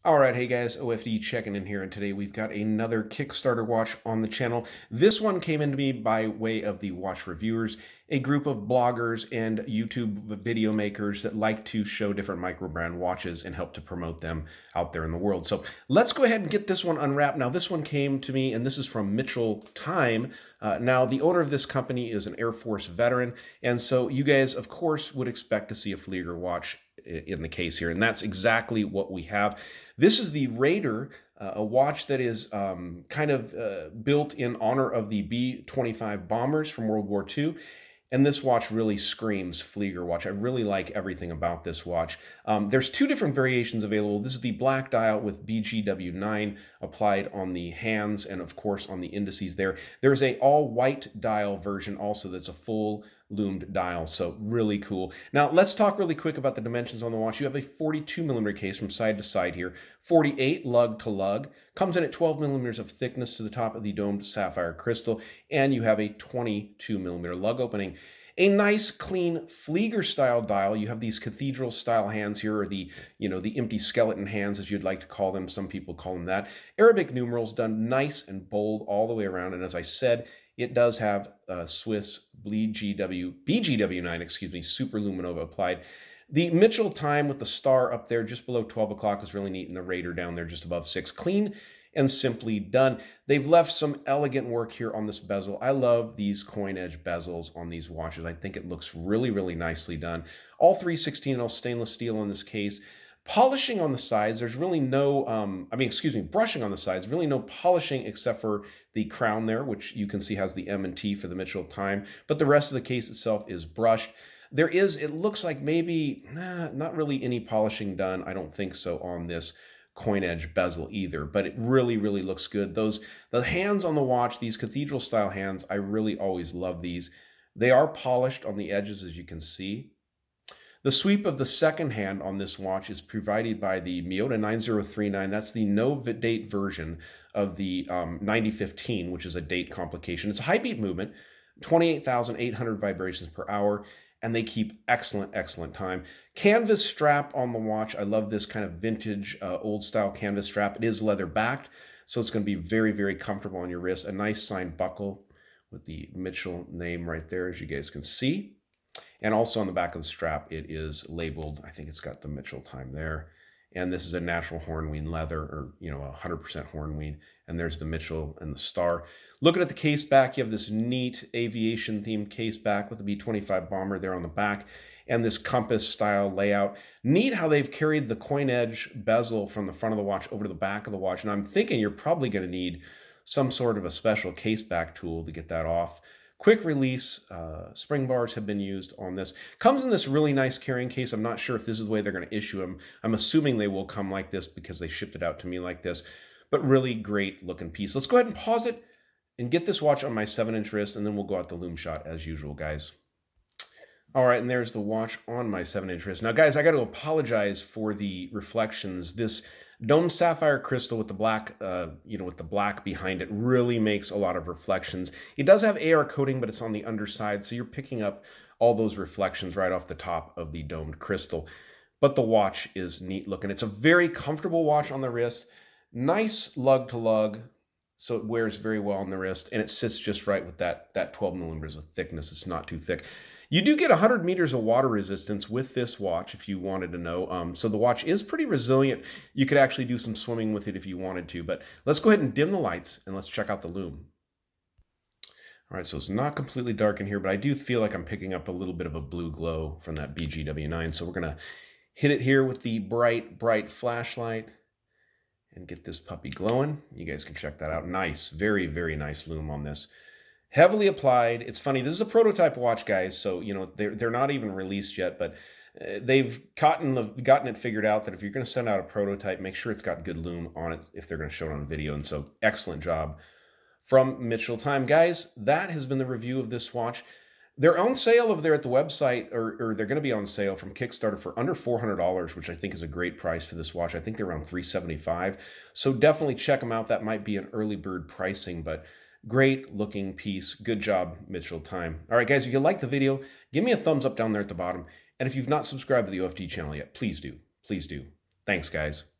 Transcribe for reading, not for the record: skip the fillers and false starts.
All right, hey guys, OFD checking in here, and today we've got another Kickstarter watch on the channel. This one came into me by way of the Watch Reviewers, a group of bloggers and YouTube video makers that like to show different micro-brand watches and help to promote them out there in the world. So let's go ahead and get this one unwrapped. Now, this one came to me, and this is from Mitchell Time. Now, the owner of this company is an Air Force veteran, and so you guys, of course, would expect to see a Flieger watch in the case here, and that's exactly what we have. This is the Raider, a watch that is built in honor of the B-25 bombers from World War II. And this watch really screams Flieger watch. I really like everything about this watch. There's two different variations available. This is the black dial with BGW9 applied on the hands and, of course, on the indices there. There's a all-white dial version also that's a full loomed dial, so really cool. Now, let's talk really quick about the dimensions on the watch. You have a 42 millimeter case from side to side here, 48 lug to lug, comes in at 12 millimeters of thickness to the top of the domed sapphire crystal, and you have a 22 millimeter lug opening. A nice, clean Flieger style dial. You have these cathedral style hands here, or the empty skeleton hands, as you'd like to call them. Some people call them that. Arabic numerals done nice and bold all the way around. And as I said, it does have Swiss BGW9, Super Luminova applied. The Mitchell Time with the star up there just below 12 o'clock is really neat, and the Raider down there just above 6. Clean and simply done. They've left some elegant work here on this bezel. I love these coin edge bezels on these watches. I think it looks really, really nicely done. All 316L stainless steel on this case. Polishing on the sides, there's really no, brushing on the sides, really no polishing except for the crown there, which you can see has the M&T for the Mitchell Time, but the rest of the case itself is brushed. There is, it looks like maybe, not really any polishing done, I don't think so, on this coin edge bezel either, but it really, really looks good. The hands on the watch, these cathedral style hands, I really always love these. They are polished on the edges, as you can see. The sweep of the second hand on this watch is provided by the Miyota 9039. That's the no-date version of the 9015, which is a date complication. It's a high beat movement, 28,800 vibrations per hour, and they keep excellent, excellent time. Canvas strap on the watch. I love this kind of vintage, old-style canvas strap. It is leather-backed, so it's going to be very, very comfortable on your wrist. A nice signed buckle with the Mitchell name right there, as you guys can see. And also on the back of the strap, it is labeled, I think it's got the Mitchell Time there. And this is a natural hornween leather, or 100% hornween. And there's the Mitchell and the star. Looking at the case back, you have this neat aviation-themed case back with the B-25 bomber there on the back, and this compass-style layout. Neat how they've carried the coin edge bezel from the front of the watch over to the back of the watch. And I'm thinking you're probably going to need some sort of a special case back tool to get that off. Quick release, spring bars have been used on this. Comes in this really nice carrying case. I'm not sure if this is the way they're going to issue them. I'm assuming they will come like this because they shipped it out to me like this. But really great looking piece. Let's go ahead and pause it and get this watch on my 7-inch wrist, and then we'll go out the Loom shot as usual, guys. All right, and there's the watch on my 7-inch wrist. Now, guys, I got to apologize for the reflections. This domed sapphire crystal with the black, with the black behind it really makes a lot of reflections. It does have AR coating, but it's on the underside, so you're picking up all those reflections right off the top of the domed crystal. But the watch is neat looking. It's a very comfortable watch on the wrist. Nice lug to lug, so it wears very well on the wrist, and it sits just right with that 12 millimeters of thickness. It's not too thick. You do get 100 meters of water resistance with this watch, if you wanted to know. So the watch is pretty resilient. You could actually do some swimming with it if you wanted to. But let's go ahead and dim the lights, and let's check out the Loom. All right, so it's not completely dark in here, but I do feel like I'm picking up a little bit of a blue glow from that BGW9. So we're going to hit it here with the bright, bright flashlight and get this puppy glowing. You guys can check that out. Nice, very, very nice Loom on this. Heavily applied. It's funny, this is a prototype watch, guys, so they're not even released yet, but they've gotten it figured out that if you're going to send out a prototype, make sure it's got good Loom on it if they're going to show it on video. And so excellent job from Mitchell Time. Guys, that has been the review of this watch. They're on sale over there at the website, or they're going to be on sale from Kickstarter for under $400, which I think is a great price for this watch. I think they're around $375. So definitely check them out. That might be an early bird pricing, but great looking piece. Good job, Mitchell Time. All right, guys, if you like the video, give me a thumbs up down there at the bottom. And if you've not subscribed to the OFD channel yet, please do. Please do. Thanks, guys.